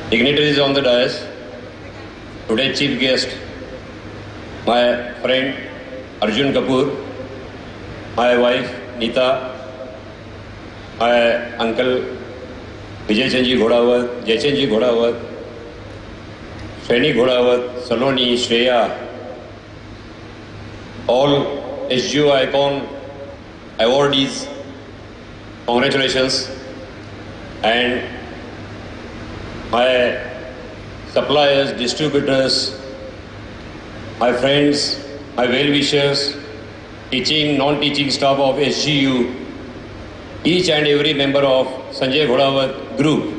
dignitaries on the dais, today's chief guest, my friend Arjun Kapoor, my wife Neeta, my uncle Vijay Chandji Ghodawat, Jaychandji Ghodawat, Shreni Ghodawat, Saloni, Shreya, all SGO icon awardees, congratulations. And my suppliers, distributors, my friends, my well-wishers, teaching, non-teaching staff of SGU, each and every member of Sanjay Ghodawat group.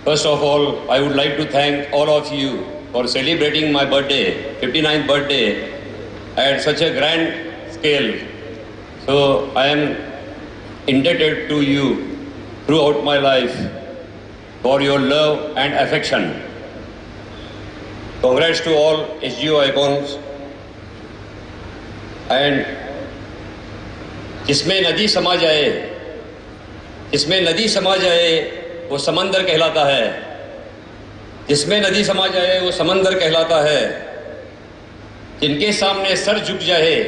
First of all, I would like to thank all of you for celebrating my birthday, 59th birthday, at such a grand scale. So I am indebted to you throughout my life for your love and affection. Congrats to all SGO icons. And जिसमें नदी समा जाए, जिसमें नदी समा जाए वो समंदर कहलाता है, जिसमें नदी समा जाए वो समंदर कहलाता है, जिनके सामने सर झुक जाए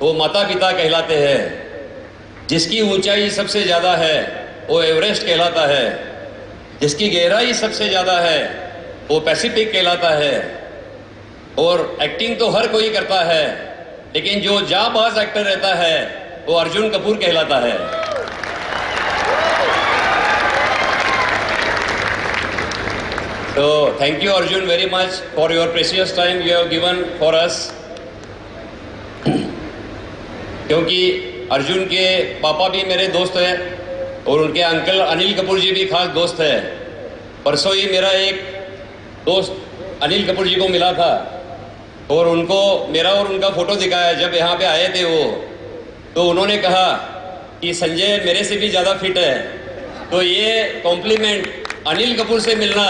वो माता पिता कहलाते हैं, जिसकी ऊंचाई सबसे ज़्यादा है वो एवरेस्ट कहलाता है, जिसकी गहराई सबसे ज़्यादा है वो पैसिफिक कहलाता है। और एक्टिंग तो हर कोई करता है, लेकिन जो जाबाज एक्टर रहता है वो अर्जुन कपूर कहलाता है। So thank you Arjun very much for your precious time you have given for us. क्योंकि अर्जुन के पापा भी मेरे दोस्त हैं और उनके अंकल अनिल कपूर जी भी खास दोस्त हैं। परसों ही मेरा एक दोस्त अनिल कपूर जी को मिला था और उनको मेरा और उनका फ़ोटो दिखाया जब यहाँ पे आए थे वो, तो उन्होंने कहा कि संजय मेरे से भी ज़्यादा फिट है। तो ये कॉम्प्लीमेंट अनिल कपूर से मिलना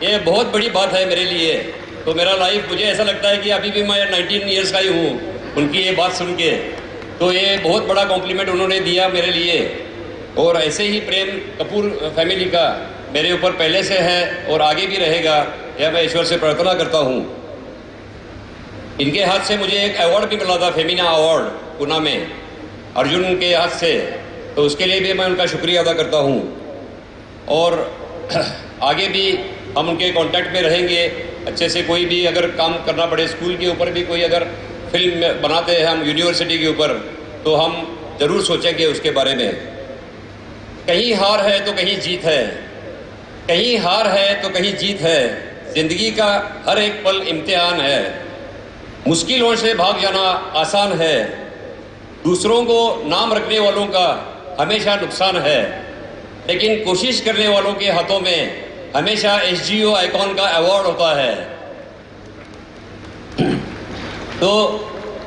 ये बहुत बड़ी बात है मेरे लिए। तो मेरा लाइफ मुझे ऐसा लगता है कि अभी भी मैं 19 ईयर्स का ही हूँ उनकी ये बात सुन के। तो ये बहुत बड़ा कॉम्प्लीमेंट उन्होंने दिया मेरे लिए। और ऐसे ही प्रेम कपूर फैमिली का मेरे ऊपर पहले से है और आगे भी रहेगा, यह मैं ईश्वर से प्रार्थना करता हूँ। इनके हाथ से मुझे एक अवार्ड भी मिला था, फेमिना अवार्ड पुणे में, अर्जुन के हाथ से। तो उसके लिए भी मैं उनका शुक्रिया अदा करता हूँ। और आगे भी हम उनके कांटेक्ट में रहेंगे अच्छे से। कोई भी अगर काम करना पड़े, स्कूल के ऊपर भी कोई अगर फिल्म बनाते हैं हम यूनिवर्सिटी के ऊपर, तो हम ज़रूर सोचेंगे उसके बारे में। कहीं हार है तो कहीं जीत है, कहीं हार है तो कहीं जीत है, ज़िंदगी का हर एक पल इम्तिहान है। मुश्किलों से भाग जाना आसान है, दूसरों को नाम रखने वालों का हमेशा नुकसान है, लेकिन कोशिश करने वालों के हाथों में हमेशा SGO आइकॉन का अवार्ड होता है। तो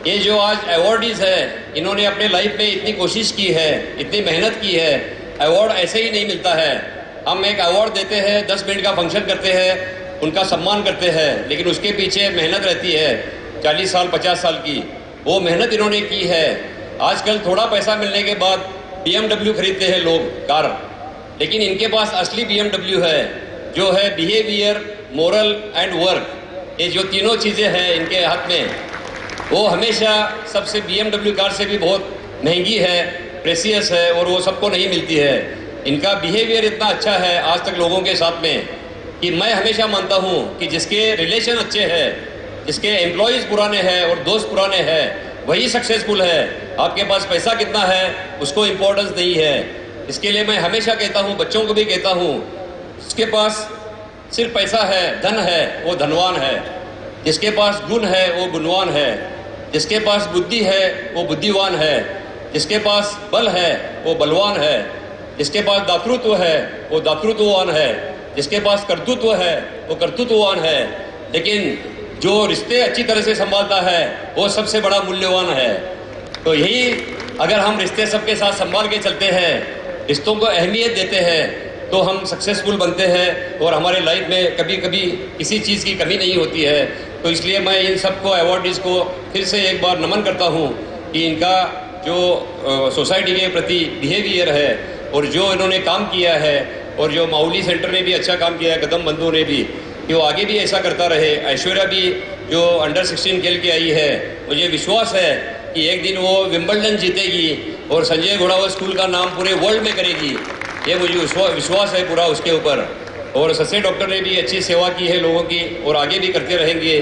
ये जो आज अवार्डीज है, इन्होंने अपने लाइफ में इतनी कोशिश की है, इतनी मेहनत की है। अवार्ड ऐसे ही नहीं मिलता है। हम एक अवार्ड देते हैं, 10 मिनट का फंक्शन करते हैं, उनका सम्मान करते हैं, लेकिन उसके पीछे मेहनत रहती है 40 साल 50 साल की। वो मेहनत इन्होंने की है। आजकल थोड़ा पैसा मिलने के बाद BMW खरीदते हैं लोग, कार, लेकिन इनके पास असली BMW है, जो है बिहेवियर, मोरल एंड वर्क। ये जो तीनों चीज़ें हैं इनके हाथ में, वो हमेशा सबसे BMW कार से भी बहुत महंगी है, प्रेसियस है, और वो सबको नहीं मिलती है। इनका बिहेवियर इतना अच्छा है आज तक लोगों के साथ में कि मैं हमेशा मानता हूँ कि जिसके रिलेशन अच्छे हैं, जिसके एम्प्लॉयज़ पुराने हैं और दोस्त पुराने हैं, वही सक्सेसफुल है। आपके पास पैसा कितना है उसको इम्पोर्टेंस नहीं है। इसके लिए मैं हमेशा कहता हूँ, बच्चों को भी कहता हूँ, जिसके पास सिर्फ पैसा है, धन है, वो धनवान है। जिसके पास गुण है वो गुणवान है। जिसके पास बुद्धि है वो बुद्धिवान है। जिसके पास बल है वो बलवान है। जिसके पास दातृत्व है वो दातृत्ववान है। जिसके पास कर्तृत्व है वो कर्तृत्ववान है। लेकिन जो रिश्ते अच्छी तरह से संभालता है वो सबसे बड़ा मूल्यवान है। तो यही अगर हम रिश्ते सबके साथ संभाल के चलते हैं, रिश्तों को अहमियत देते हैं, तो हम सक्सेसफुल बनते हैं और हमारे लाइफ में कभी कभी किसी चीज़ की कमी नहीं होती है। तो इसलिए मैं इन सबको अवार्डीज़ को फिर से एक बार नमन करता हूँ कि इनका जो सोसाइटी के प्रति बिहेवियर है और जो इन्होंने काम किया है और जो माउली सेंटर ने भी अच्छा काम किया है, कदम बंधु ने भी, कि वो आगे भी ऐसा करता रहे। ऐश्वर्या भी जो अंडर 16 खेल के आई है, मुझे विश्वास है कि एक दिन वो विंबलडन जीतेगी और संजय घोड़ावत स्कूल का नाम पूरे वर्ल्ड में करेगी। ये मुझे विश्वास है पूरा उसके ऊपर। और सच्चे डॉक्टर ने भी अच्छी सेवा की है लोगों की और आगे भी करते रहेंगे।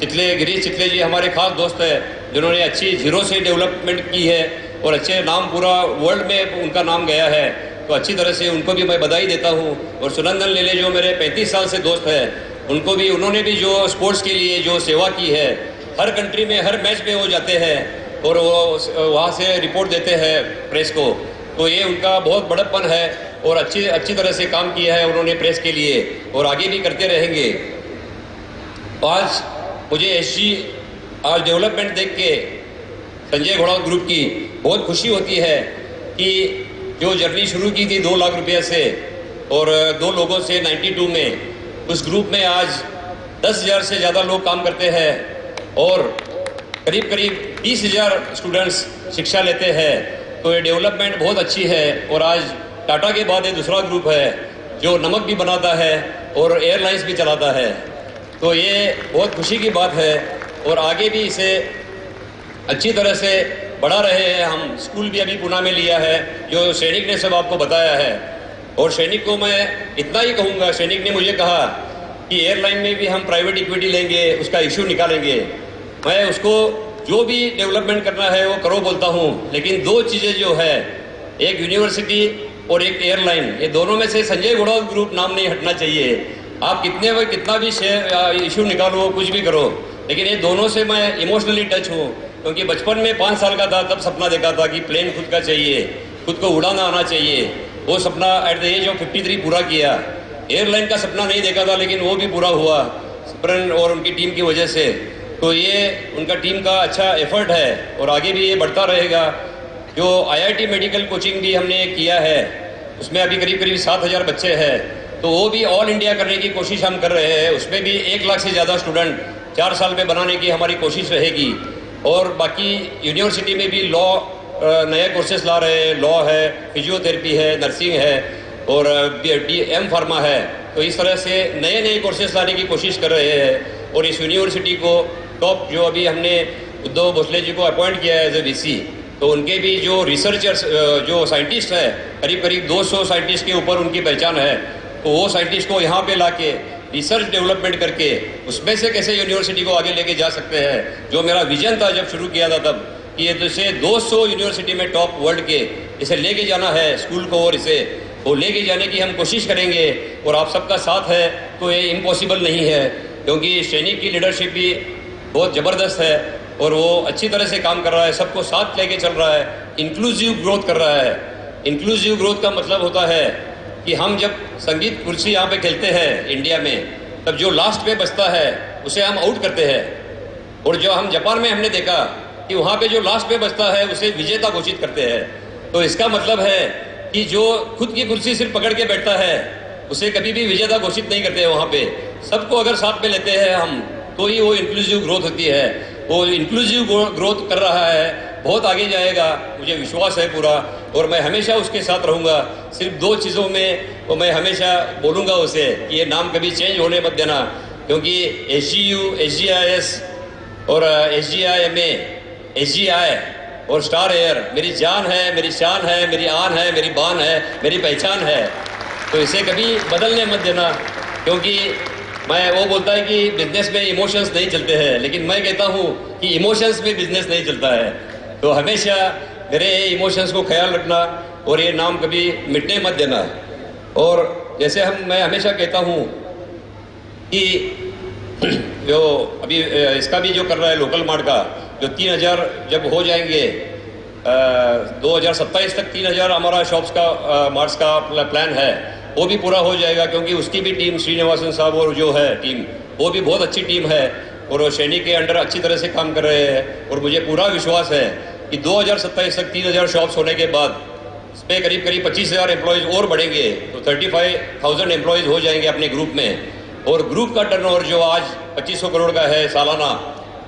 गिरीश चितले जी हमारे खास दोस्त हैं, जिन्होंने अच्छी जीरो से डेवलपमेंट की है और अच्छे नाम पूरा वर्ल्ड में उनका नाम गया है, तो अच्छी तरह से उनको भी मैं बधाई देता हूँ। और सुनंदन लेले जो मेरे 35 साल से दोस्त हैं, उनको भी, उन्होंने भी जो स्पोर्ट्स के लिए जो सेवा की है, हर कंट्री में हर मैच में वो जाते हैं और वो वहाँ से रिपोर्ट देते हैं प्रेस को, तो ये उनका बहुत बड़प्पन है और अच्छी तरह से काम किया है उन्होंने प्रेस के लिए और आगे भी करते रहेंगे। आज मुझे एसजी आज डेवलपमेंट देख के संजय घोड़ावत ग्रुप की बहुत खुशी होती है कि जो जर्नी शुरू की थी 2 लाख रुपये से और 2 लोगों से 92 में, उस ग्रुप में आज 10,000 से ज़्यादा लोग काम करते हैं और करीब 30,000 स्टूडेंट्स शिक्षा लेते हैं। तो ये डेवलपमेंट बहुत अच्छी है और आज टाटा के बाद ये दूसरा ग्रुप है जो नमक भी बनाता है और एयरलाइंस भी चलाता है। तो ये बहुत खुशी की बात है और आगे भी इसे अच्छी तरह से बढ़ा रहे हैं हम। स्कूल भी अभी पुणे में लिया है, जो सैनिक ने सब आपको बताया है। और सैनिक को मैं इतना ही कहूँगा, सैनिक ने मुझे कहा कि एयरलाइन में भी हम प्राइवेट इक्विटी लेंगे, उसका इशू निकालेंगे। मैं उसको जो भी डेवलपमेंट करना है वो करो बोलता हूँ, लेकिन 2 चीज़ें जो है, एक यूनिवर्सिटी और एक एयरलाइन, ये दोनों में से संजय घोड़ावत ग्रुप नाम नहीं हटना चाहिए। आप कितना भी शेयर इशू निकालो, कुछ भी करो, लेकिन ये दोनों से मैं इमोशनली टच हूँ, क्योंकि बचपन में 5 साल का था तब सपना देखा था कि प्लेन खुद का चाहिए, खुद को उड़ाना आना चाहिए। वो सपना एट द एज ऑफ 53 पूरा किया। एयरलाइन का सपना नहीं देखा था, लेकिन वो भी पूरा हुआ सिमरन और उनकी टीम की वजह से। तो ये उनका टीम का अच्छा एफर्ट है और आगे भी ये बढ़ता रहेगा। जो IIT मेडिकल कोचिंग भी हमने किया है, उसमें अभी करीब 7,000 बच्चे हैं, तो वो भी ऑल इंडिया करने की कोशिश हम कर रहे हैं। उसमें भी 1 लाख से ज़्यादा स्टूडेंट 4 साल में बनाने की हमारी कोशिश रहेगी। और बाकी यूनिवर्सिटी में भी लॉ नए कोर्सेज ला रहे हैं, लॉ है, फिजियोथेरेपी है, नर्सिंग है और M फार्मा है। तो इस तरह से नए कोर्सेज लाने की कोशिश कर रहे हैं। और इस यूनिवर्सिटी को टॉप, जो अभी हमने उद्धव भोसले जी को अपॉइंट किया है एज ए VC, तो उनके भी जो रिसर्चर्स, जो साइंटिस्ट है, करीब 200 साइंटिस्ट के ऊपर उनकी पहचान है। तो वो साइंटिस्ट को यहाँ पे लाके रिसर्च डेवलपमेंट करके उसमें से कैसे यूनिवर्सिटी को आगे लेके जा सकते हैं, जो मेरा विजन था जब शुरू किया था तब, कि ये जैसे 200 यूनिवर्सिटी में टॉप वर्ल्ड के इसे लेके जाना है स्कूल को, और इसे वो लेके जाने की हम कोशिश करेंगे। और आप सबका साथ है तो ये इम्पॉसिबल नहीं है, क्योंकि सैनिक की लीडरशिप भी बहुत ज़बरदस्त है और वो अच्छी तरह से काम कर रहा है, सबको साथ लेके चल रहा है, इंक्लूसिव ग्रोथ कर रहा है। इंक्लूसिव ग्रोथ का मतलब होता है कि हम जब संगीत कुर्सी यहाँ पे खेलते हैं इंडिया में, तब जो लास्ट पे बचता है उसे हम आउट करते हैं। और जो हम जापान में हमने देखा कि वहाँ पे जो लास्ट पे बचता है उसे विजेता घोषित करते हैं। तो इसका मतलब है कि जो खुद की कुर्सी सिर्फ पकड़ के बैठता है उसे कभी भी विजेता घोषित नहीं करते हैं। वहाँ पे सबको अगर साथ में लेते हैं हम, तो ही वो इंक्लूसिव ग्रोथ होती है। वो इंक्लूसिव ग्रोथ कर रहा है, बहुत आगे जाएगा, मुझे विश्वास है पूरा। और मैं हमेशा उसके साथ रहूँगा। सिर्फ 2 चीज़ों में वो मैं हमेशा बोलूँगा उसे कि ये नाम कभी चेंज होने मत देना, क्योंकि SGU, SGIS और SGIMA, SGI और स्टार एयर मेरी जान है, मेरी शान है, मेरी आन है, मेरी बान है, मेरी पहचान है। तो इसे कभी बदलने मत देना, क्योंकि मैं वो बोलता है कि बिजनेस में इमोशंस नहीं चलते हैं, लेकिन मैं कहता हूँ कि इमोशंस में बिजनेस नहीं चलता है। तो हमेशा मेरे इमोशंस को ख्याल रखना और ये नाम कभी मिटने मत देना। और जैसे मैं हमेशा कहता हूँ कि जो अभी इसका भी जो कर रहा है लोकल मार्ट का, जो 3,000 जब हो जाएंगे 2027 तक 3,000 हमारा शॉप्स का मार्ट्स का प्लान है, वो भी पूरा हो जाएगा। क्योंकि उसकी भी टीम, श्रीनिवासन साहब और जो है टीम, वो भी बहुत अच्छी टीम है और वो सैनिक के अंडर अच्छी तरह से काम कर रहे हैं। और मुझे पूरा विश्वास है कि 2027 तक 3,000 शॉप्स होने के बाद इसमें करीब 25,000 एम्प्लॉयज़ और बढ़ेंगे, तो 35,000 एम्प्लॉयज़ हो जाएंगे अपने ग्रुप में। और ग्रुप का टर्नओवर जो आज 2500 करोड़ का है सालाना,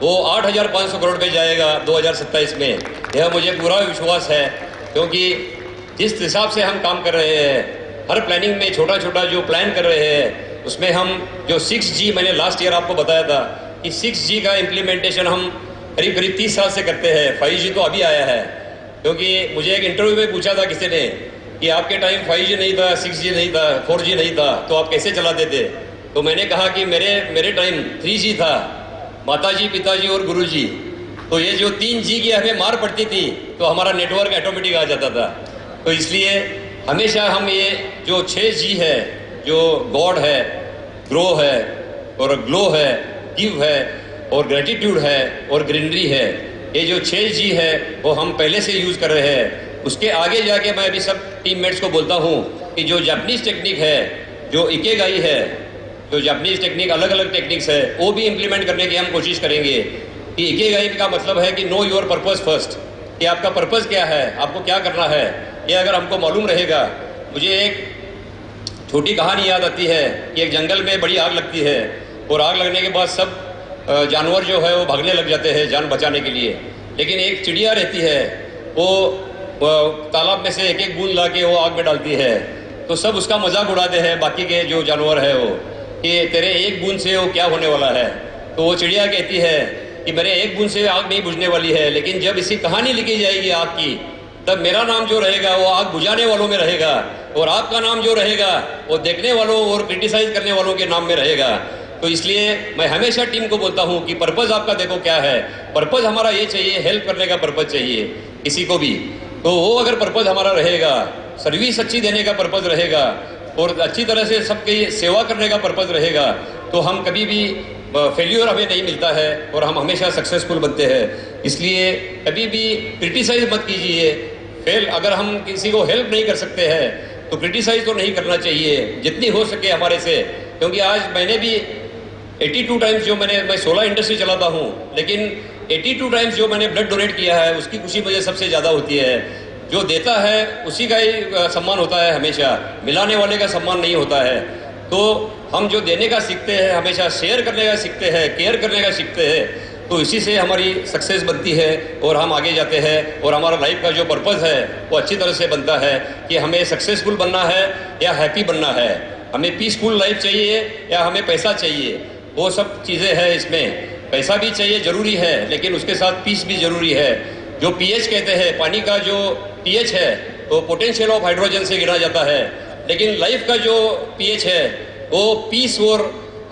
वो 8,500 करोड़ पे जाएगा 2027 में। यह मुझे पूरा विश्वास है, क्योंकि जिस हिसाब से हम काम कर रहे हैं, हर प्लानिंग में छोटा छोटा जो प्लान कर रहे हैं उसमें हम जो 6G मैंने लास्ट ईयर आपको बताया था कि 6G का इम्प्लीमेंटेशन हम करीब करीब 30 साल से करते हैं। 5G तो अभी आया है, क्योंकि मुझे एक इंटरव्यू में पूछा था किसी ने कि आपके टाइम 5G नहीं था, 6G नहीं था, 4G नहीं था, तो आप कैसे चलाते थे? तो मैंने कहा कि मेरे टाइम 3G था, माताजी, पिताजी और गुरुजी। तो ये जो 3G की हमें मार पड़ती थी तो हमारा नेटवर्क ऑटोमेटिक आ जाता था। तो इसलिए हमेशा हम ये जो 6G है, जो गॉड है, ग्रो है और ग्लो है, गिव है और ग्रेटिट्यूड है और ग्रीनरी है, ये जो 6G है वो हम पहले से यूज़ कर रहे हैं। उसके आगे जाके मैं अभी सब टीममेट्स को बोलता हूँ कि जो जापानीज़ टेक्निक है, जो इकेगाई है, जो जापानीज़ टेक्निक अलग अलग टेक्निक्स है, वो भी इम्प्लीमेंट करने की हम कोशिश करेंगे। कि इकेगाई का मतलब है कि नो योर पर्पस फर्स्ट, कि आपका पर्पस क्या है, आपको क्या करना है, ये अगर हमको मालूम रहेगा। मुझे एक छोटी कहानी याद आती है कि एक जंगल में बड़ी आग लगती है और आग लगने के बाद सब जानवर जो है वो भागने लग जाते हैं जान बचाने के लिए, लेकिन एक चिड़िया रहती है, वो तालाब में से एक एक बूंद ला के वो आग में डालती है। तो सब उसका मजाक उड़ाते हैं बाकी के जो जानवर है वो, कि तेरे एक बूंद से वो क्या होने वाला है। तो वो चिड़िया कहती है कि मेरे एक बूंद से आग नहीं बुझने वाली है, लेकिन जब इसकी कहानी लिखी जाएगी आग की, तब मेरा नाम जो रहेगा वो आग बुझाने वालों में रहेगा और आपका नाम जो रहेगा वो देखने वालों और क्रिटिसाइज करने वालों के नाम में रहेगा। तो इसलिए मैं हमेशा टीम को बोलता हूँ कि पर्पज़ आपका देखो क्या है। पर्पज़ हमारा ये चाहिए, हेल्प करने का पर्पज़ चाहिए किसी को भी। तो वो अगर पर्पज़ हमारा रहेगा, सर्विस अच्छी देने का पर्पज़ रहेगा और अच्छी तरह से सबकी सेवा करने का पर्पज़ रहेगा, तो हम कभी भी फेल्यूर हमें नहीं मिलता है और हम हमेशा सक्सेसफुल बनते हैं। इसलिए कभी भी क्रिटिसाइज मत कीजिए। अगर हम किसी को हेल्प नहीं कर सकते हैं तो क्रिटिसाइज तो नहीं करना चाहिए जितनी हो सके हमारे से। क्योंकि आज मैंने भी 82 टाइम्स जो मैं 16 इंडस्ट्री चलाता हूँ, लेकिन 82 टाइम्स जो मैंने ब्लड डोनेट किया है उसकी खुशी मुझे सबसे ज़्यादा होती है। जो देता है उसी का ही सम्मान होता है, हमेशा मिलाने वाले का सम्मान नहीं होता है। तो हम जो देने का सीखते हैं, हमेशा शेयर करने का सीखते हैं, केयर करने का सीखते हैं, तो इसी से हमारी सक्सेस बनती है और हम आगे जाते हैं और हमारा लाइफ का जो पर्पज़ है वो अच्छी तरह से बनता है कि हमें सक्सेसफुल बनना है या हैप्पी बनना है, हमें पीसफुल लाइफ चाहिए या हमें पैसा चाहिए। वो सब चीज़ें हैं इसमें। पैसा भी चाहिए, ज़रूरी है, लेकिन उसके साथ पीस भी ज़रूरी है। जो पीएच कहते हैं, पानी का जो पीएच है वो पोटेंशियल ऑफ हाइड्रोजन से गिना जाता है, लेकिन लाइफ का जो पीएच है वो पीस और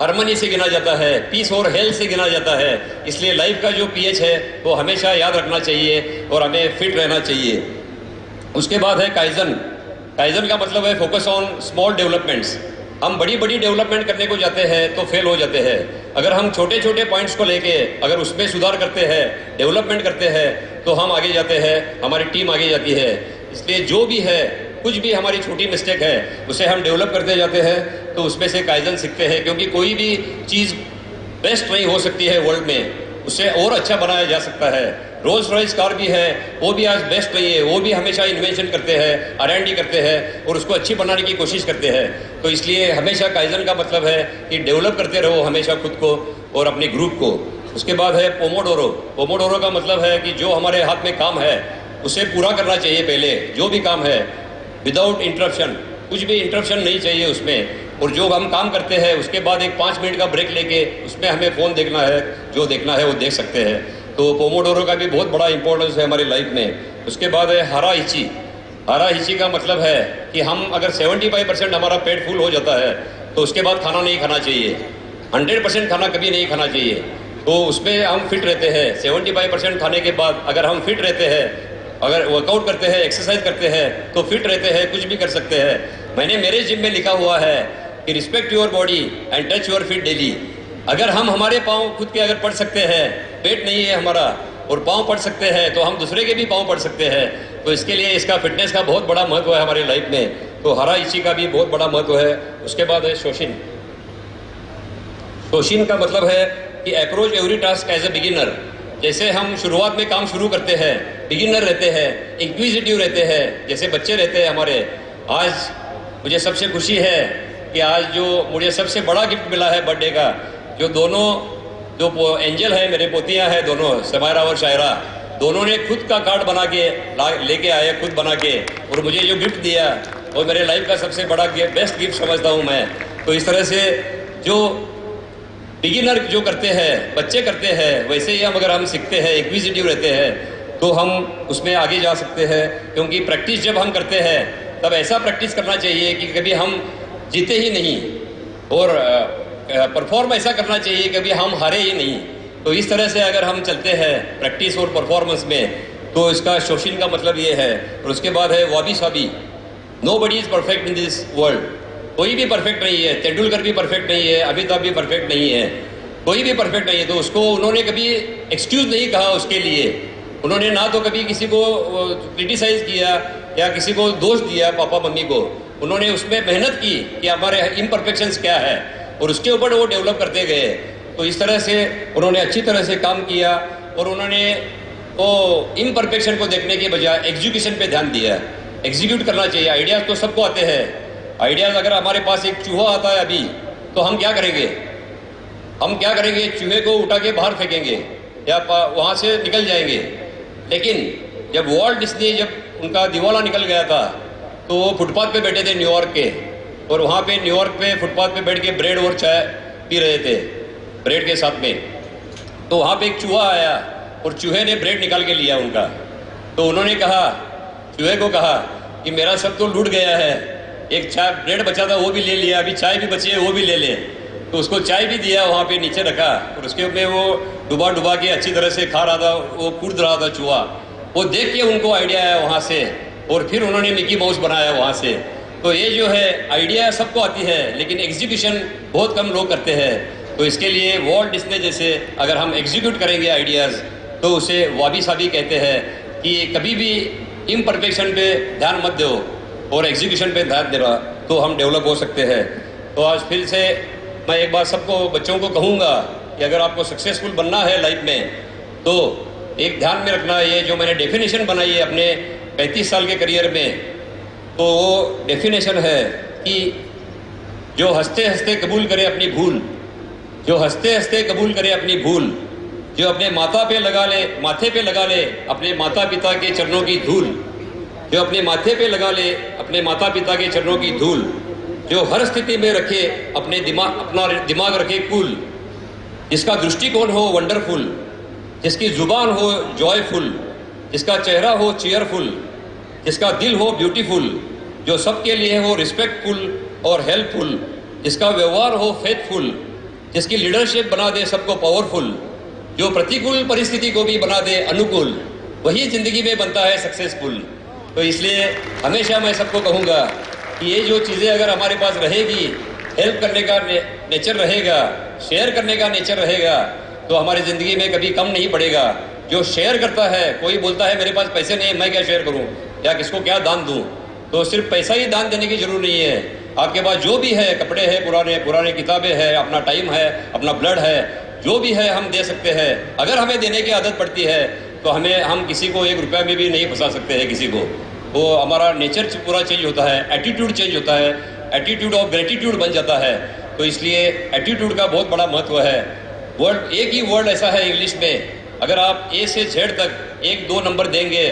हार्मनी से गिना जाता है, पीस और हेल्थ से गिना जाता है। इसलिए लाइफ का जो पीएच है वो हमेशा याद रखना चाहिए और हमें फिट रहना चाहिए। उसके बाद है काइजन। काइजन का मतलब है फोकस ऑन स्मॉल डेवलपमेंट्स। हम बड़ी बड़ी डेवलपमेंट करने को जाते हैं तो फेल हो जाते हैं। अगर हम छोटे छोटे पॉइंट्स को लेके अगर उसमें सुधार करते हैं, डेवलपमेंट करते हैं, तो हम आगे जाते हैं, हमारी टीम आगे जाती है। इसलिए जो भी है, कुछ भी हमारी छोटी मिस्टेक है उसे हम डेवलप करते जाते हैं, तो उसमें से काइजन सीखते हैं। क्योंकि कोई भी चीज़ बेस्ट नहीं हो सकती है वर्ल्ड में, उससे और अच्छा बनाया जा सकता है। रोल्स रॉयस कार भी है, वो भी आज बेस्ट नहीं है, वो भी हमेशा इन्वेंशन करते हैं, R&D करते हैं और उसको अच्छी बनाने की कोशिश करते हैं। तो इसलिए हमेशा काइजन का मतलब है कि डेवलप करते रहो हमेशा खुद को और अपने ग्रुप को। उसके बाद है पोमोडोरो। पोमोडोरो का मतलब है कि जो हमारे हाथ में काम है उसे पूरा करना चाहिए पहले, जो भी काम है, विदाउट इंटरप्शन। कुछ भी इंटरप्शन नहीं चाहिए उसमें। और जो हम काम करते हैं उसके बाद एक 5 मिनट का ब्रेक लेके उसमें हमें फ़ोन देखना है, जो देखना है वो देख सकते हैं। तो पोमोडोरो का भी बहुत बड़ा इंपॉर्टेंस है हमारी लाइफ में। उसके बाद है हारा हिची। हारा हिची का मतलब है कि हम अगर 75% हमारा पेट फुल हो जाता है तो उसके बाद खाना नहीं खाना चाहिए। 100% खाना कभी नहीं खाना चाहिए। तो उसमें हम फिट रहते हैं। 75% खाने के बाद अगर हम फिट रहते हैं, अगर वर्कआउट करते हैं, एक्सरसाइज करते हैं, तो फिट रहते हैं, कुछ भी कर सकते हैं। मैंने मेरे जिम में लिखा हुआ है कि respect your body and touch your feet daily. अगर हम हमारे पाँव खुद के अगर पढ़ सकते हैं, पेट नहीं है हमारा और पाँव पढ़ सकते हैं, तो हम दूसरे के भी पाँव पढ़ सकते हैं। तो इसके लिए इसका फिटनेस का बहुत बड़ा महत्व है हमारी लाइफ में। तो हारा इची का भी बहुत बड़ा महत्व है। उसके बाद है शोशिन। शोशिन का मतलब है कि approach every task as a beginner. जैसे हम शुरुआत में काम शुरू करते हैं, बिगिनर रहते हैं, इंक्विजिटिव रहते हैं, जैसे बच्चे रहते हैं हमारे। आज मुझे सबसे खुशी है कि आज जो मुझे सबसे बड़ा गिफ्ट मिला है बर्थडे का, जो दोनों जो एंजल है, मेरे पोतियां हैं दोनों, समायरा और शायरा, दोनों ने खुद का कार्ड बना के लेके आए, खुद बना के, और मुझे जो गिफ्ट दिया और मेरे लाइफ का सबसे बड़ा बेस्ट गिफ्ट समझता हूँ मैं। तो इस तरह से जो बिगिनर जो करते हैं, बच्चे करते हैं, वैसे ही हम अगर हम सीखते हैं, एक्विजिटिव रहते हैं, तो हम उसमें आगे जा सकते हैं। क्योंकि प्रैक्टिस जब हम करते हैं तब ऐसा प्रैक्टिस करना चाहिए कि कभी हम जीते ही नहीं, और परफॉर्म ऐसा करना चाहिए कभी हम हारे ही नहीं। तो इस तरह से अगर हम चलते हैं प्रैक्टिस और परफॉर्मेंस में, तो इसका शोषण का मतलब ये है। और उसके बाद है wabi sabi. Nobody is perfect in this world. कोई भी परफेक्ट नहीं है। तेंदुलकर भी परफेक्ट नहीं है, अमिताभ भी परफेक्ट नहीं है, कोई भी परफेक्ट नहीं है। तो उसको उन्होंने कभी एक्सक्यूज़ नहीं कहा उसके लिए। उन्होंने ना तो कभी किसी को क्रिटिसाइज़ किया या किसी को दोष दिया पापा मम्मी को। उन्होंने उसमें मेहनत की कि हमारे इम्परफेक्शंस क्या है, और उसके ऊपर वो डेवलप करते गए। तो इस तरह से उन्होंने अच्छी तरह से काम किया, और उन्होंने वो इम्परफेक्शन को देखने के बजाय एग्जीक्यूशन पे ध्यान दिया। एग्जीक्यूट करना चाहिए। आइडियाज़ तो सबको आते हैं। आइडियाज़ अगर हमारे पास एक चूहा आता है अभी, तो हम क्या करेंगे? हम क्या करेंगे? चूहे को उठा के बाहर फेंकेंगे या वहाँ से निकल जाएंगे। लेकिन जब वॉल्ट डिज्नी, जब उनका दिवाला निकल गया था, तो वो फुटपाथ पे बैठे थे न्यूयॉर्क के, और वहाँ पे न्यूयॉर्क पे फुटपाथ पे बैठ के ब्रेड और चाय पी रहे थे, ब्रेड के साथ में। तो वहाँ पे एक चूहा आया और चूहे ने ब्रेड निकाल के लिया उनका। तो उन्होंने कहा, चूहे को कहा कि मेरा सब तो लूट गया है, एक चाय ब्रेड बचा था वो भी ले लिया, अभी चाय भी बची है वो भी ले ले। तो उसको चाय भी दिया, वहाँ पे नीचे रखा, और उसके ऊपर वो डुबा डुबा के अच्छी तरह से खा रहा था, वो कूद रहा था चूहा। वो देख के उनको आइडिया आया वहाँ से, और फिर उन्होंने मिकी माउस बनाया वहाँ से। तो ये जो है आइडिया सबको आती है, लेकिन एग्जीक्यूशन बहुत कम लोग करते हैं। तो इसके लिए वॉल्ट डिज्नी जैसे अगर हम एग्जीक्यूट करेंगे आइडियाज़, तो उसे वाबी साबी कहते हैं कि कभी भी इम्परफेक्शन पे ध्यान मत दो और एग्जीक्यूशन पे ध्यान देना, तो हम डेवलप हो सकते हैं। तो आज फिर से मैं एक बार सबको, बच्चों को कहूँगा कि अगर आपको सक्सेसफुल बनना है लाइफ में, तो एक ध्यान में रखना, ये जो मैंने डेफिनेशन बनाई है अपने 35 साल के करियर में, तो वो डेफिनेशन है कि जो हंसते हंसते कबूल करे अपनी भूल, जो हंसते हंसते कबूल करे अपनी भूल, जो अपने माथे पे लगा ले अपने माता पिता के चरणों की धूल, जो अपने माथे पे लगा ले अपने माता पिता के चरणों की धूल, जो हर स्थिति में रखे अपना दिमाग रखे कूल, जिसका दृष्टिकोण हो वंडरफुल, जिसकी जुबान हो जॉयफुल, जिसका चेहरा हो चीयरफुल, जिसका दिल हो ब्यूटीफुल, जो सबके लिए हो रिस्पेक्टफुल और हेल्पफुल, जिसका व्यवहार हो फेथफुल, जिसकी लीडरशिप बना दे सबको पावरफुल, जो प्रतिकूल परिस्थिति को भी बना दे अनुकूल, वही ज़िंदगी में बनता है सक्सेसफुल। तो इसलिए हमेशा मैं सबको कहूँगा कि ये जो चीज़ें अगर हमारे पास रहेगी, हेल्प करने का नेचर रहेगा, शेयर करने का नेचर रहेगा, तो हमारी ज़िंदगी में कभी कम नहीं पड़ेगा। जो शेयर करता है, कोई बोलता है मेरे पास पैसे नहीं है, मैं क्या शेयर करूं या किसको क्या दान दूं, तो सिर्फ पैसा ही दान देने की जरूरत नहीं है। आपके पास जो भी है, कपड़े हैं, पुराने किताबें हैं, अपना टाइम है, अपना ब्लड है, जो भी है हम दे सकते हैं। अगर हमें देने की आदत पड़ती है तो हम किसी को 1 रुपया में भी नहीं फंसा सकते हैं किसी को। वो हमारा नेचर पूरा चेंज होता है, एटीट्यूड चेंज होता है, एटीट्यूड ऑफ ग्रेटिट्यूड बन जाता है। तो इसलिए एटीट्यूड का बहुत बड़ा महत्व है। वर्ड, एक ही वर्ड ऐसा है इंग्लिश में, अगर आप ए से जेड तक 1-2 नंबर देंगे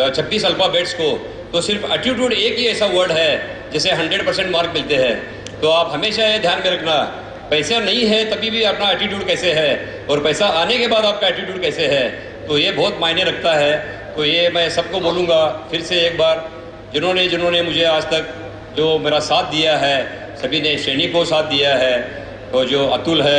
26 अल्फ़ाबेट्स को, तो सिर्फ एटीट्यूड एक ही ऐसा वर्ड है जिसे 100% मार्क मिलते हैं। तो आप हमेशा ये ध्यान में रखना, पैसा नहीं है तभी भी अपना एटीट्यूड कैसे है, और पैसा आने के बाद आपका एटीट्यूड कैसे है, तो ये बहुत मायने रखता है। तो ये मैं सबको बोलूँगा फिर से एक बार, जिन्होंने मुझे आज तक जो मेरा साथ दिया है, सभी ने, श्रेणी को साथ दिया है, तो जो अतुल है,